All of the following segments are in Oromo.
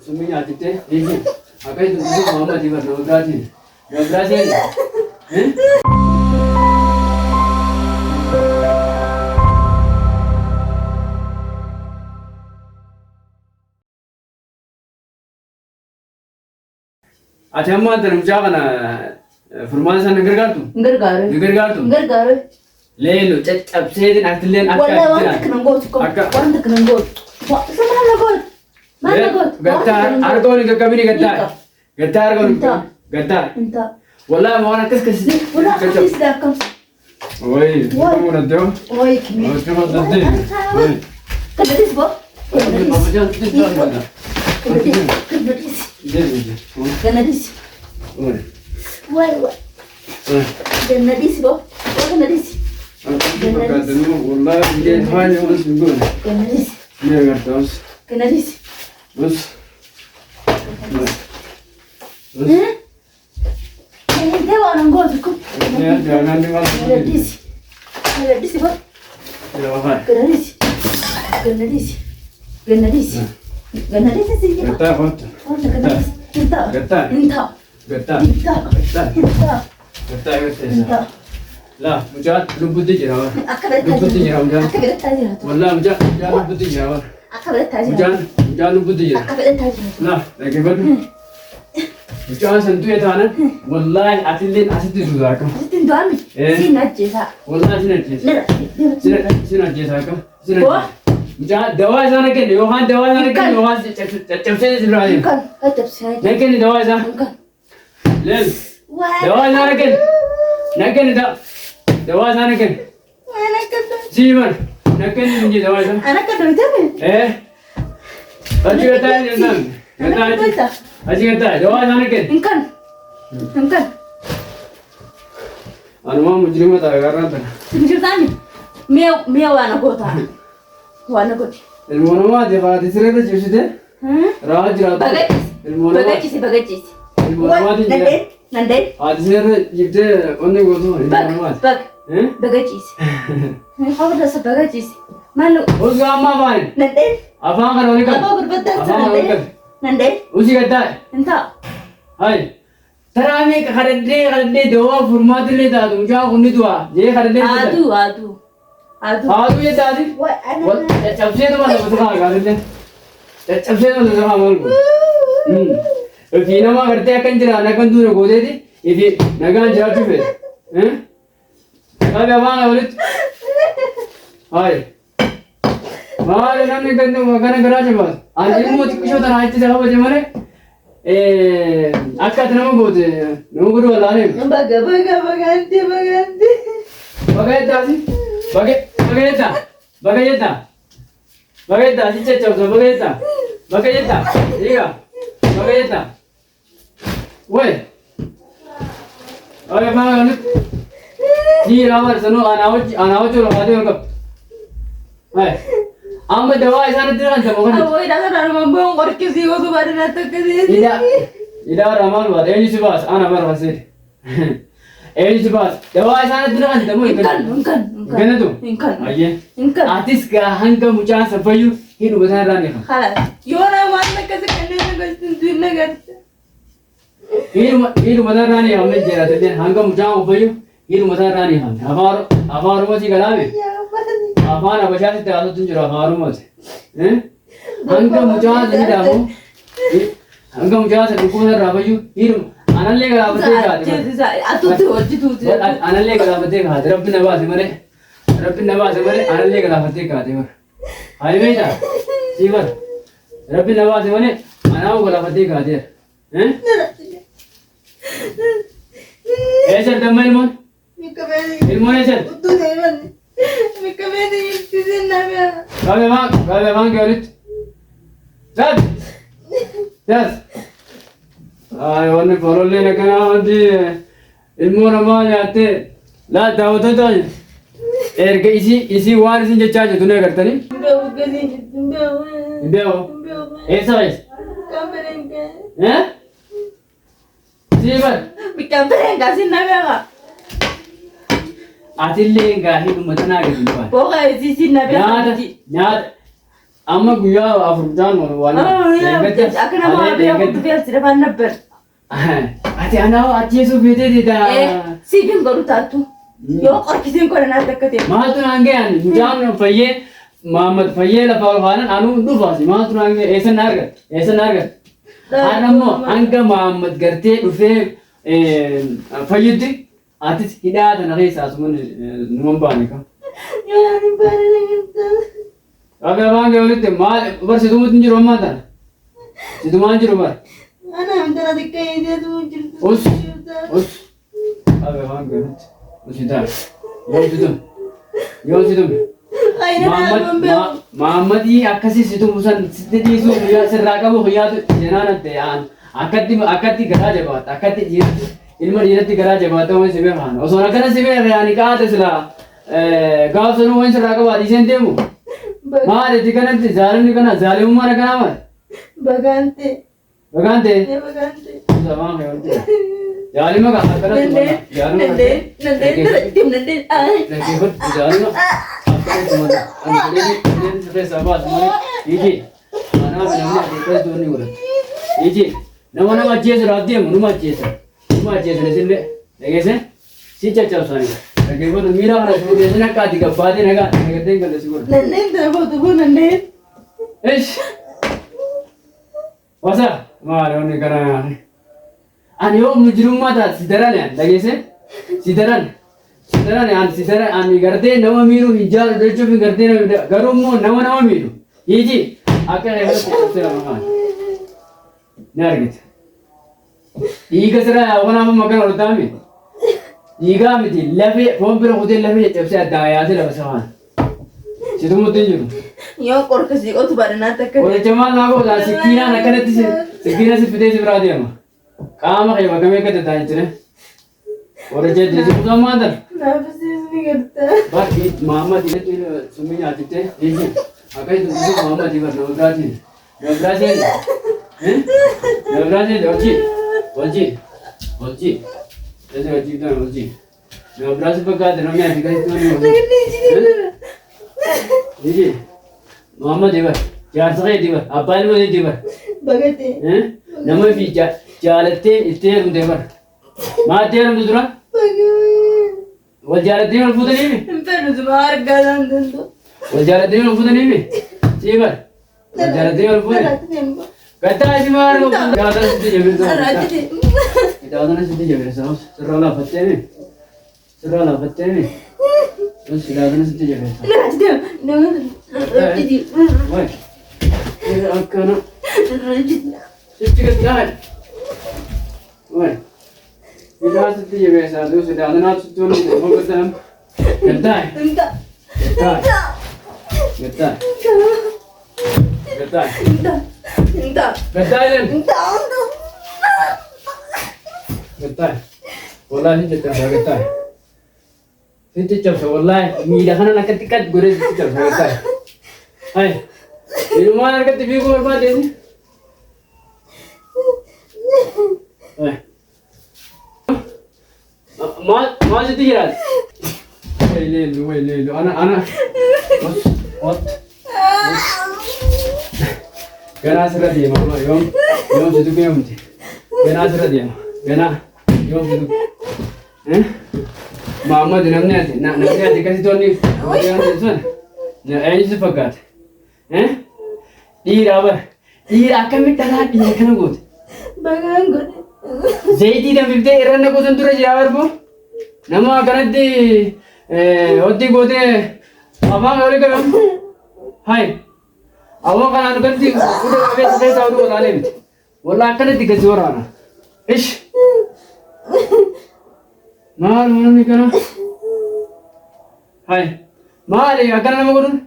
Suminya tite, ini. Akai tu mama di mana berarti. Berarti. Acha amma dalam jaga na formasi negara kartu. Negara kartu. Lelu, cecap sedin atlen akak. Wala wanda kenanggo. Sama nanggo. Gatar, argon ke kabini gatar. Gatar argon. Gatar. Wala mau nak kes. Wala kes dah kam. Oi, kamu nak tu? Oi, kimi. Oh, kamu nak tu? Oi. Kadis bo. Bapak jangan tidur mana. Kadis. Kadis. Oi. Wai. Kadis bo. Kadis. Aku berkata dulu, wala dia hanya orang sungguh. Kadis. Dia kertas. Kadis. Bus. Ini orang gol tu. Ya, jangan dimakan. Kadis bo. Ya, apa? Kadis. Sih. Gatar, apa? Gatar. Lah, mujad luput je rawa. Luput je rawa. Wallah mujad luput je rawa. Mujad luput je. Lah, lagi ber. Mujad sentuh ya tuan. Wallah atilin asit sudah kan. Wallah sinat jesa kan. Mujad dawa sana kan. Yohan dawa sana kan. Yohan cep se sudah ni. Naik ni dawa sana. Lel. Dawa sana kan. Naik ni dah. Dawa sana kan? Siapa? Nak kan ni dawa sana? Anak kan dah ni. Aji kata ni kan? Aji kata dawa sana kan? Engkan. Anu mah mujrim tak karena tak. Mujrim ni. Mia wana kota. Wana kota. Ilmu nama dia kalau diseret tu cuci deh. Raj raj. Bagasi. Ilmu nama dia. Nande. Diseret jipte onde goto. Ilmu nama. Bagasi. Apa dah sebagasi? Malu. Usga amma mana? Nande. Apa kan orang kan? Apa berbeda Nande. Nande. Usi kata. Entah. Hai. Terame kerende doa format le dah. Unja undi doa. Je kerende. Adu ye dah di. Wah. Cabse tu mana betul kan kerende. Cabse tu betul kan malu. Kina mah kerja akan jera, nak kan tu nak gode di. Ini nak kan jera tu fe. Kau apa nak ulit? Hai. Mahal nampak kan tu makanan kerja macam. Anjing mu tu kisah tanah itu jaga macam mana? Akak tu nama gode. Nama guru Allah ni. Baganti. Bagai tak sih? Bagai tak? Si cecok tu bagai tak? Iya. Bagai tak? Woi. Apa mana ulit? Ni ramai seno anau tu ramai tu orang. Hai. Amma dawa sana tu kan sama kan? Oi, dah kan mampu orang kisi ko tu baru datang ke sini. Ida ramal buat. Ini sebab anak baru masih. Ini sebab dawa sana tu kan sama kan? Engkan. Kena tu? Aye. Artis kah hangga muncul sepayu hidup besar rani. Hala. Yo nama mana kasi kena tu nagar. Hidup besar rani हमने जरा तो हंगा मुझाओ उपयो hidup besar rani हम. Afar masih kalabe. Afar apa sih tu ada tu jera afar masih. Hangga muncul jadi dah. Hangga muncul sebab kau dah rapayu hidup. Analle kalau betul kah? Analle kalau betul kah? Rabbi nawaz mana? Analle kalau betul kah? Hai beja. Siapa? Rabbi nawaz mana? Anau kalau betul kah? Esar damai mon? Ilmu esar? Kau bang keulit? Jas. Orang perlu le nak kena nanti ilmu nama jate. Lah tahu tu. Erke isi waris ni charge tu ni kerja ni? Beo. Esa es. Siapa? Bikin berengga sih naga. Atil le enggak hidup macam mana gitu kan? Pokoknya sih naga. Nyat. amma guyyaa afur jaan waan akkana maa beeku beelti dafaan nabbar. Ati anaa ajjeesuu feetee deedaa. Siifin godhu taattu yoo qorkisiin godhan adda akka ta'e. Maaltu naan ga'an mucaan fayyee Maamad fayyee lafa olfaanan anuu dhufaasi maaltu naan ga'e eessan argate eessan argate. Haadha immoo hanga Maamad gartee dhufee fayyutti atis hidhaa tana keessaa asuman numan baane kam. Akka baan ga'e walitti maal barsiisumuutti hin jiru ammaa tana. Situmaan jiru bara. Us. Akka baan ga'e walitti. Usitaan. Yoo situm. Maammadii akkasii situm san sitti dhiisuu sirraa qabu hiyyaatu seenaan ante akkatti garaa jabaata akkatti ilma dhiiratti garaa jabaata waan si beekan osoo akkana si beekan yaani qaate silaa gaafa sanuu waan sirraa qabu dhiiseen deemu maal itti kanatti zaalimni kana zaalimummaan akkanaa maal Bagante. Bagante Bagante. Zaman kayak gitu. Jalan mah kan karena cuma jalan. Nende tim nende. Ikut jalan mah. Apa cuma ini sampai sahabat semua. Iji. Mana namanya kita tuh nih udah. Iji. Nama aja serat dia, nama aja sini. Ya guys, si caca usahanya. Lagi buat mira harus dia sana kadi kabar dia naga, naga tinggal di situ. Nende tuh nende. Wasa, malu nih karena ani om mujrum mata sidaran ya, lagi sih sidaran ya, sidaran ani garde nama miru hijau, dejo pun garde garumu nama miru, Iji, akhirnya hebat sih makan, nyari gitu. Iga serah, apa nama makan orang tamu? Iga mesti lebih, pompir hotel lebih cepat sih ada ya sih lepas sama. Situ mungkin juga. Yo korkasi, oh tuh badan nata kan. Oleh cuman aku dah sekian nak kena tu sekian si putih si berada ya mah. Kamu kayak bagaimana kita tanya tu ne? Oleh jadi sebut nama anda. Kenapa sih ini kata? Baik, mama tidak tu semuanya ada tu. Ini, akai tu mama di mana? Brazil. Brazil. Brazil, Oji. Jadi Oji tu Oji. Brazil pekat, namanya dikai tu ni. Ini, mama di mana? Jangan sekali di mana? Apa yang mau di mana? Bagate. Nama bija, jalate istiar di mana? Mati orang tu orang? Wal jalate orang putih ni? Entah tu harga dan tu. Wal jalate orang putih ni? Siapa? Wal jalate orang putih. Kata si mar ko jada sitti jabir to. Jada na sitti jabir saus. Serala fatte ni. Terus jada na sitti jabir. Woi. Ini akana. Sitti ketan. Woi. Jada sitti jabir sa tu jada na sitti ni mo ketan. Ketan. Getai. Wallahi getai. Itu coba wallahi. Mira kana nak ketikat gure itu coba getai. Hai. Di rumah nak TV ko berapa ini? Hai. Ma jadi jalan. Wei, anak. What? Gana serah dia mama, yom situ kaya mesti. Gana serah dia, yom situ. Mama di namanya dikasih tuan ni, yang tuan. Ini sepakat. Ira akan minta lagi ya kan gut. Bagang gut. Zaidi dan bibte iran aku sentuh aja awal bu. Nama akan di odi gote abang oleh kan? Hai. Awak kan anu kan udah saya tahu dulu alim. Wallah kan di kejuaraan. Ish. Mal ni kan. Hai. Mal ya kan nama guru.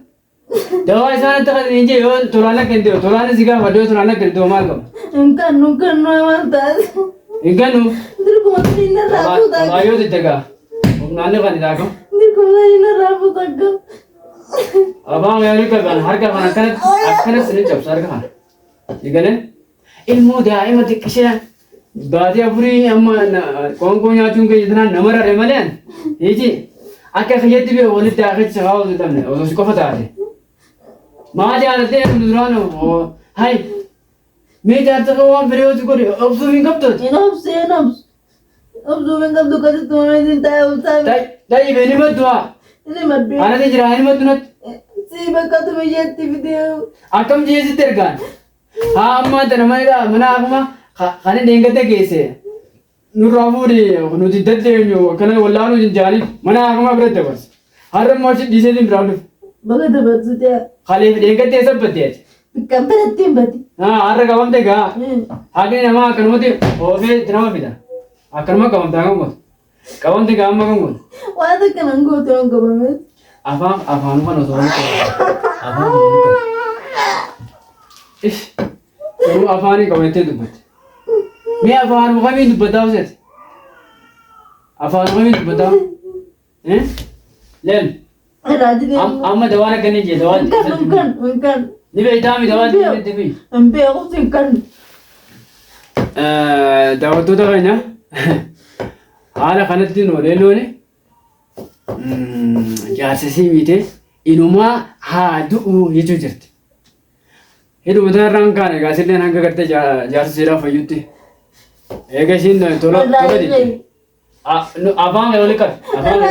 Dawa sana tak ada inje yo tulana kendo. Tulana siga wadio tulana kendo mal kam. Engkau nama tas. Engkau. Terus ni nak rapu tak? Ayo di tega. Nane kan di dalam. Terus ni nak rapu tak? Abang yang ni kan harga akan seni jawab sarga. Ikan ilmu dia ini mesti kisah. Badia puri amma kong yang cungke itna nomor ada malian. Ini akan khayat dia boleh tak khayat sahau tu tamne. Orang suka fata ada. Maa jaalatee kun duraan hai mee jaarsa koo waan biree hojii godhe obsuuf hin qabdooti. Hin obsu. Obsuuf hin qabdu akkasitti mootummaan taa'ee obsaa. Dai beni madua. Ini maddu. Ana te jira ini madunat. Si bakka tu biyyatti fidee. Akkam jeesi tergaan. Haa amma tana mana akkuma kan deengate geesse. Nurraa fuudhi nuti daddeenyu akkana wallaanu jaanii mana akkuma biratti dabarsa. Har'a mooshi dhiiseetiin biraa dhufu. Bakka dabarsu ta'e. Kaleef deengate sabbatteeti. Kan biratti hin bati. Haa har'a qabamte gaa. Haqni namaa akkanumatti oofee nama fida. Akkanuma qabamtaa kan gootu. Qabamte gaa amma kan gootu. Waan akkanaan gootu waan qabame. Afaanuma osoo hin qabu. Afaanuma hin qabu. Ish. Yeroo afaanii qabattee dubbatti. Mee afaanuma kamiin dubbataa hojjete? Afaanuma kamiin dubbataa? Leen. Amma dawaan akkanni jee dawaan. Kan. Ni beektaa mi dawaan ni deebi. Hin beeku si kan. Daawwattoota keenya haala kanatti nu leellooni. Jaarsisii miite inumaa haa du'u jechuu jirti. Hidhuma tanarraan kaan egaa silleen hanga gartee jaarsisiidhaaf fayyutti. Eega ishiin tola diti. Afaan wali qabu. Afaan.